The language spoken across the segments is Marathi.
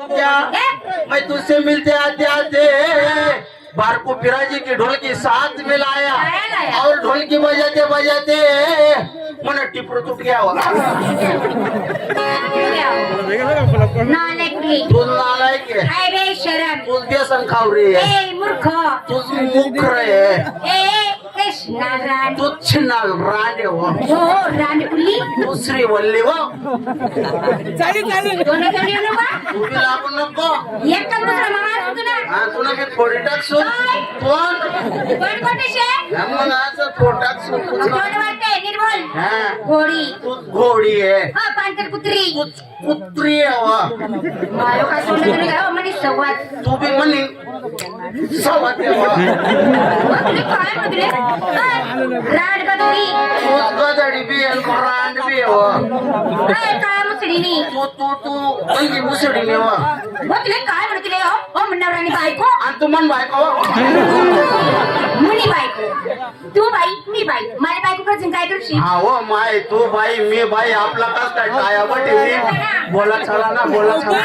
क्या मैं तुझसे मिलते आते आते बार को पिराजी की ढोल की साथ में लाया और ढोल की बजाते बजाते मन टिपरो टूट गया होगा। तू नालायक है, तू व्यसन खाऊ रही है, तू मुख रहे है, तुच्छ नाल रांडे हो दुसरी वल्ली हो तू भी लागू नको। तुला मी थोडी टाकसू कोण टाकसू तू घोडी आहे कुत्री आहे तू बी म्हणी सवाद गदडी बी रांड बी तू म्हणजे मुसडी ने काय म्हणते हो म्हणणारानी बायको आणि तू मन बायको मुनी बायको तू बाई मी बाई माझ्या बायको करशील काय करशील हा हो माय तू बाई मी बाई आपला कस काय टाया बटे बोला चला ना बोला चला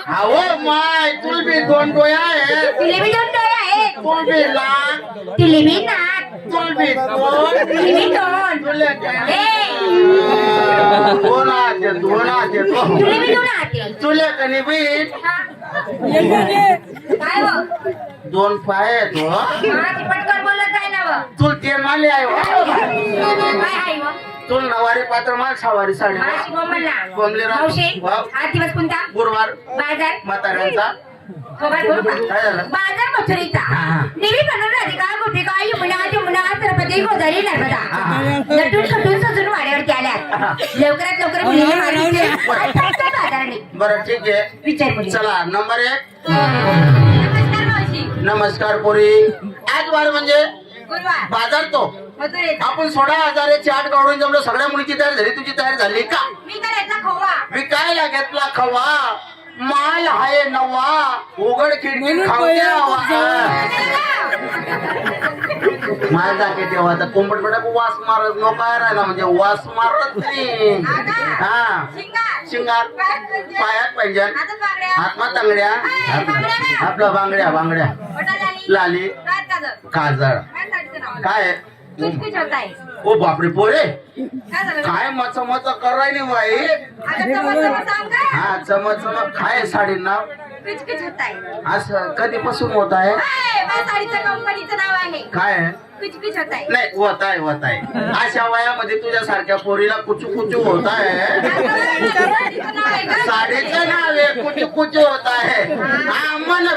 हा हो माय तुल बी दोन डोया आहे तिले बी दोन डोळे आहेत तुल बी लाख तिले बी नाक तुल बी दोन तिले बी दोन तुले दोन आते तिले बी दोन हाते तुले कनी बी काय हो दोन पाय आहेत हो माझी पटकन बोलत जाय ना व तुल तेल माले आहे हो काय आहे व तुल नवारी पात्र माल सवारी साडी माशी बोंबलला बोंबलेला. मावशी वाव. हा दिवस कोणता गुरुवार बाजार म्हाताऱ्यांचा बाजार बोलू का काय झालं बाजार मथुरीचा देवी बनवून राधिका गोपिका यमुना तिरुपती गोदावरी नर्मदा नटून खटून सजून वाड्यावरती आल्यात लवकरात लवकर मुलीने मागितले बाजाराने बरं ठीक आहे विचार मुली चला नंबर 1 नमस्कार मावशी नमस्कार पोरी आज वार म्हणजे गुरुवार बाजार तो मथुरेचा आपण 16,000ची 8 गावडून जमलो सगळ्या मुलीची तयारी झाली तुझी तयारी झाली का मी करायचा खोवा विकायला घेतला खवा माल आहे नवा उघड खिडकी खाऊ माल जाके तेव्हा आता कोंबड वास मारत नो काय राहिला म्हणजे वास मारत नाही हा शिंगार पायात पैंजण हातमा तांगड्या आपल्या बांगड्या बांगड्या लाली काजळ काय ओ बापरे पोरे काय मच मच करायली बाई हा चमच चमक काय साडी नाव असं कधीपासून होत आहे कंपनीचं नाव आहे काय कुचकुच होत आहे नाही होत आहे अशा वयामध्ये तुझ्या सारख्या पोरीला कुचू कुचू होत आहे साडीचं नाव आहे कुचू कुचू होत आहे हा मन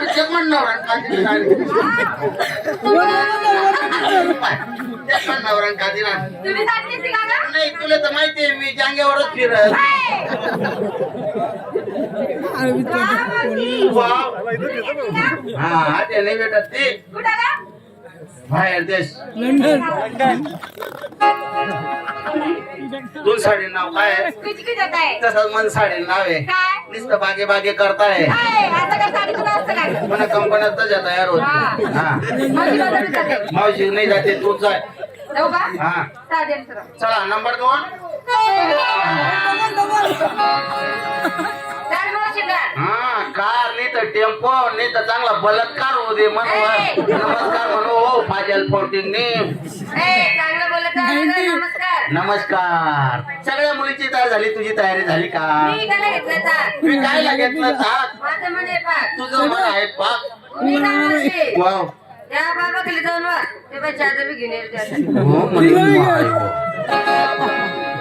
नवरंगाची तुम्ही सांगितली का गं? नाही तुला तर माहितीये मी जांग्यावरच फिरत वाव. हा ते नाही भेटत ते कुठं गं? बाहेर देश दोन साडी नाव काय आहे कुचकुच होत आहे तसंच मन साडी नाव आहे काय? नुसतं बागे बागे करताय आता काय साडीचं नाव असतं काय? मला कंपन्यात तयार होत हा मावशी बाजारात जाते. मावशी नाही जाते तूच जाय जाऊ का? हा चालेल सर. चला नंबर 2 चाल मावशी चाल. हा कार नाही तर टेम्पो नाही तर चांगला बलात्कार होऊ दे म्हणू नमस्कार म्हणू हो फाजल फोर्टिंगने चांगलं बोलत जा. नमस्कार. नमस्कार सगळ्या मुलीची तयारी झाली तुझी तयारी झाली का मी त्याला घेतलं चाल. मी काय घेतलं थाट माझं मन आहे पाक. तुझं मन आहे पाक मी काय मावशी? वाव त्या बाबा खाली जाऊन वा. ते बाई चादर बी घेऊन येईल त्यासाठी. हो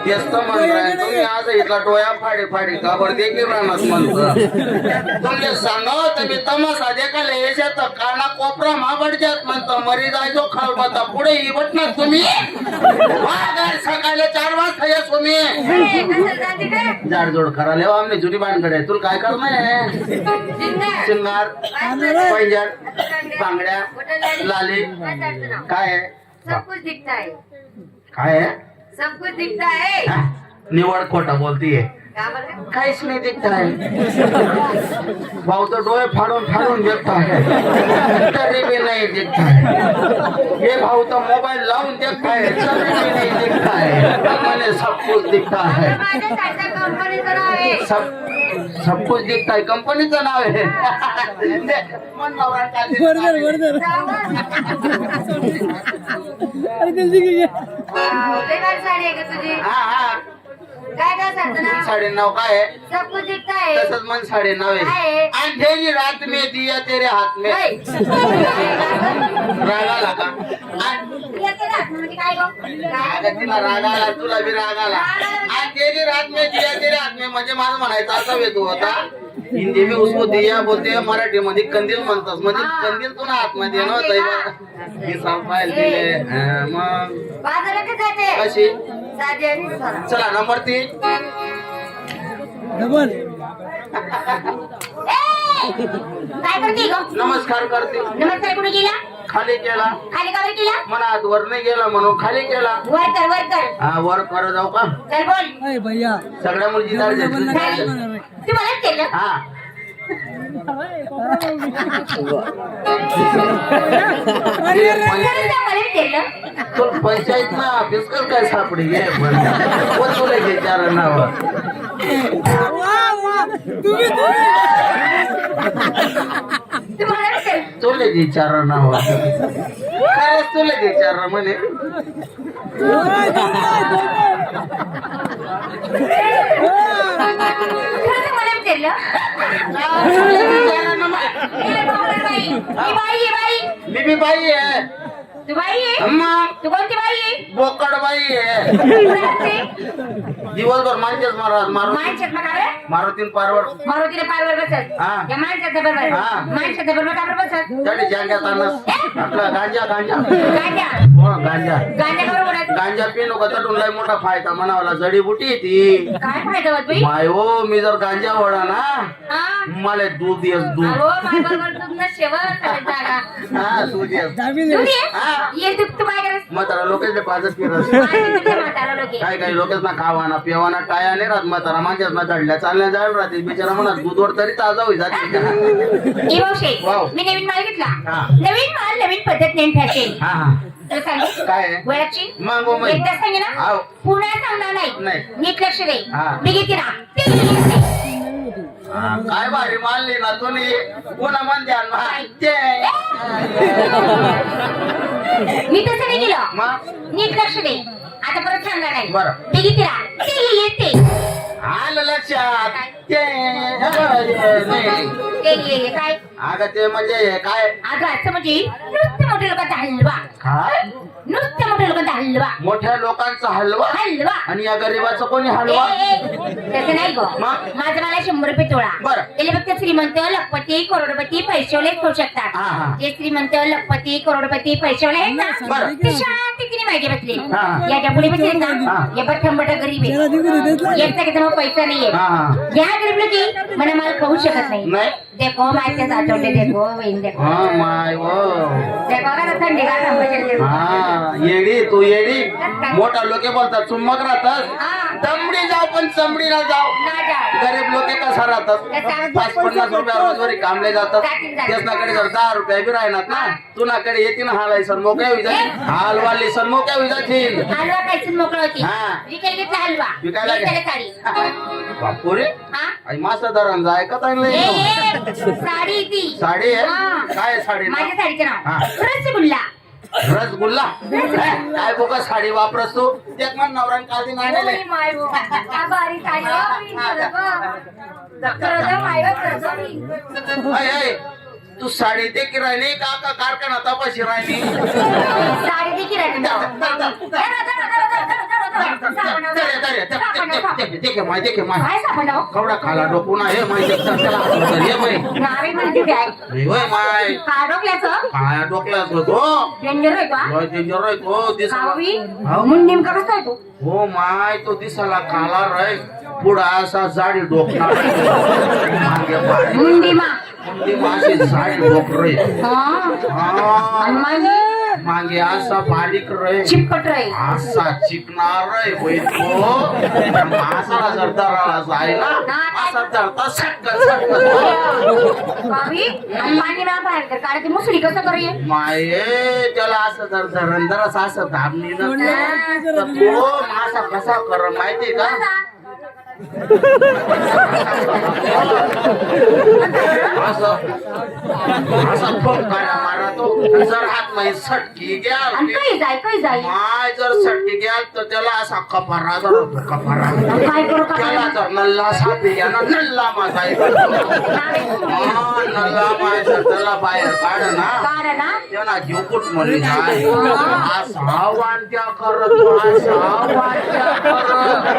तेच तर म्हणताय तुम्ही आज इथला डोया फाडी फाडी काबर देखील राहणार म्हणतो तुम्ही सांगा तुम्ही तमाशा देखायला याच्यात काना कोपरा महाबडच्यात म्हणतो मरी जायचो खालबाता पुढे इवटणार तुम्ही सकाळी 4 वाजता या तुम्ही कसं जाते काय? जाडजोड करायला आम्ही जुनी बांधकडे तुला काय करणं आहे जिंदा. शिंगार पैंजण बांगड्या लाली काय नाव? काय आहे सब कुछ दिखता है. काय आहे सब कुछ दिखता है. हा? निवड खोटा बोलतीये का बरं? काहीच नाही दिखत आहे भाऊ तो डोळे फाडून फाडून देखता है तरी भी नहीं दिखता है ये भाऊ तो मोबाइल लाऊन देखता है तरी भी नहीं दिखता है मैंने सब कुछ दिखता है माझ्या सारख्या कंपनीचं नाव आहे. सब कुछ दिखता है कंपनीचं नाव आहे मन नवरा काढली. लय भारी साडी आहे का तुझी? हा हा काय काय साडीचं नाव? साडे नाव काय आहे सब कुछ दिखता है. तसंच मन साडे नाव काय आहे आहे? अंधेरी रात में दिया तेरे हाथ में होय. राग आला का येते ना, म्हणजे काय गं? काय? अगं तिला राग आला तुला बी राग आला अंधेरी रात में दिया तेरे हाथ में म्हणजे माझं म्हणायचं असा वेळ होता हिंदी में उसको दिया बोलते मराठी मध्ये कंदील म्हणतात म्हणजे कंदील तुला आतमध्ये ना मी सांभाळ दिले हा, मग बाजारात का जाते? कशी साधी आणि सरळ. चला नंबर 3 काय करते गं? नमस्कार करते नमस्कार कुठे गेला? खाली केला खाली का वर केला? मनात वर नाही गेला म्हणून खाली केला वर कर वर कर. हा वर कर जाऊ का चल बोल. भैया सगळ्या मुलीची दार झाली. तू मलाच केलं. हा खरंच का मलाच केलं? तो पंचायत ना बिस्कट काय सापडी घे कोण तुला घे चार नाव तू मलाच केलं. तुला घे चार नाव खरंच तुला घे चार म्हणे खरंच मलाच केलं. ए, बाई, बाई. ही बाई आहे, बाई. मी बी बाई आहे तू बाई आहे? मग तू कोणती बाई आहे? बोकड बाई आहे दिवसभर माणसेच मारत मारू माणसात मग काय? मारुतीन पारवर मारुतीने पारवर बसत. हा. या माणसाच्या बरोबर. हा. माणसाच्या बरोबर का बरं बसत? त्याने जांग्यात आणस आपला गांजा गांजा गांजा. हो गांजा गांजा बरोबर आहे. गांजा पिणू का तटून लय मोठा फायदा म्हणावला जडीबुटी आहे ती काय फायदा होत बाई? माय हो मी जर गांजा वडा ना हा? मला दूध येस दूध अहो, माय बरोबर तुझं शेवट करायचं जागा. हा दूध येस तू ये. हा. ये तू तू काय करस? म्हातारा लोकेच पाजत फिरस म्हातारा लोके. काही काही लोकेच ना खावाना पिवाना टाया नाही राहत म्हातारा माझ्याच ना चढल्या चालल्या जायला राहते बिचारा म्हणा दूधवर तरी ताजा होई जाते ए भाऊशे, वाव. मी नवीन माल घेतला. हा. नवीन माल नवीन पद्धत नवीन फॅशन. हा हा तुला सांगू? काय आहे? वळखची? मग हो, मग. एकदा सांगे ना हाव. पुन्हा सांगणार नाही. नाही. नीट लक्ष दे. हा. मी घेते ना. हा, काय भारी मानली ना तुम्ही पुन्हा म्हणते आणि माहिती मी तसं नाही केलं. मग नीट लक्ष दे. आता परत सांगणार नाही. बरं. मी घेते ना. ते येते. आलं लक्षात ते नाही. ते काय? अगं ते म्हणजे काय अगं असं म्हणजे नुसतं मोठ्या लोकांचा हलवा. काय नुसतं मोठ्या लोकांचा हलवा. मोठ्या लोकांचा हलवा हलवा. आणि या गरीबाचा कोणी हलवा तसं नाही गो. मग? माझं मला 100 रुपये तोळा. बरं. त्याला फक्त श्रीमंत लखपती करोडपती पैशावले खाऊ शकतात. हा, हा. जे श्रीमंत लखपती करोडपती पैशावले आहेत ना बरं. ते शांतीने मागे बसले. हा, हा. याच्या पुढे बसले ना हा. या बठंबट गरीब आहे. एकटा किती मग पैसा नाहीये. हा हा या गरीब लोकी मला माल खाऊ शकत नाही. नाही देखो माझ्या आठवडे देखो वहीन देखो हा माय वो देखो का थंडी का थांबायचे. हा येडी तू येडी मोठा लोके बोलतात चुम्मक राहतात हा. दमडी जाऊ पण चमडी ना जाऊ ना जा. गरीब लोके कसा राहतात 5-50 रुपया रोजवारी कामले जातात त्याचनाकडे जर 10 रुपया बी राहणार ना तुनाकडे येतील हालाय सर मोकळ्या होई जाईल हालवाली सर मोकळ्या होई जातील हलवा खायचं मोकळं होती. हा. विकायला घेतला हलवा. विकायला घेतला घे. साडी. बापुरे हा? आई मासा दरान जाय का ए, ए, साडी ती. साडी आहे हा. काय साडी माझ्या साडीचं हा. नाव रसगुल्ला. रसगुल्ला काय बोका साडी वापरस तू एक मन नवरान काढी नाणेले ओय माय गो. का भारी साडी हो, मी खरं गं. खरं गं, माय गं, खरं गं मी. अय अय तू साडी ते की राहिली का का कारखाना तपाशी राहिली साडी ती की राहिली. काय सापडलं? कवडा खाला डोकून आहे माहिती नावे म्हणते काय? माय का डोकल्याचं? काय डोकलाच होतो डेंजर आहे का? तो दिसाला कावी? मुंडीम का कसं आहे तू? हो माय तो दिसाला काला रे पुढा असा जाडी डोकणार मुंडीमा. मुंडी माशी जाडी डोकर हा. आणि माझी मागे असा बारीक रे चिपकट रे असा चिकणार रे होईल तो मासाला जर दराला जाय ना असा धरता सटकन सटकन भाभी पाणी ना बाहेर कर कारण ती मुसळी कसं करूये माये त्याला असं जर धरंदरच असं धामणी ना तर तो मासा कसा कर माहितीये का असं असं फटकारा मारतो जर हात माही सटकी घ्याल काही जाय माय जर सटकी घ्याल तर त्याला असा कपारा जर कपारा काय करू त्याला जर नल्ला सापी घ्या ना नल्ला माझा नल्ला माय जर त्याला बाहेर काढ ना ना त्यांना घेऊ कुठ म्हणली काय असा वांट्या करत असा वांट्या करत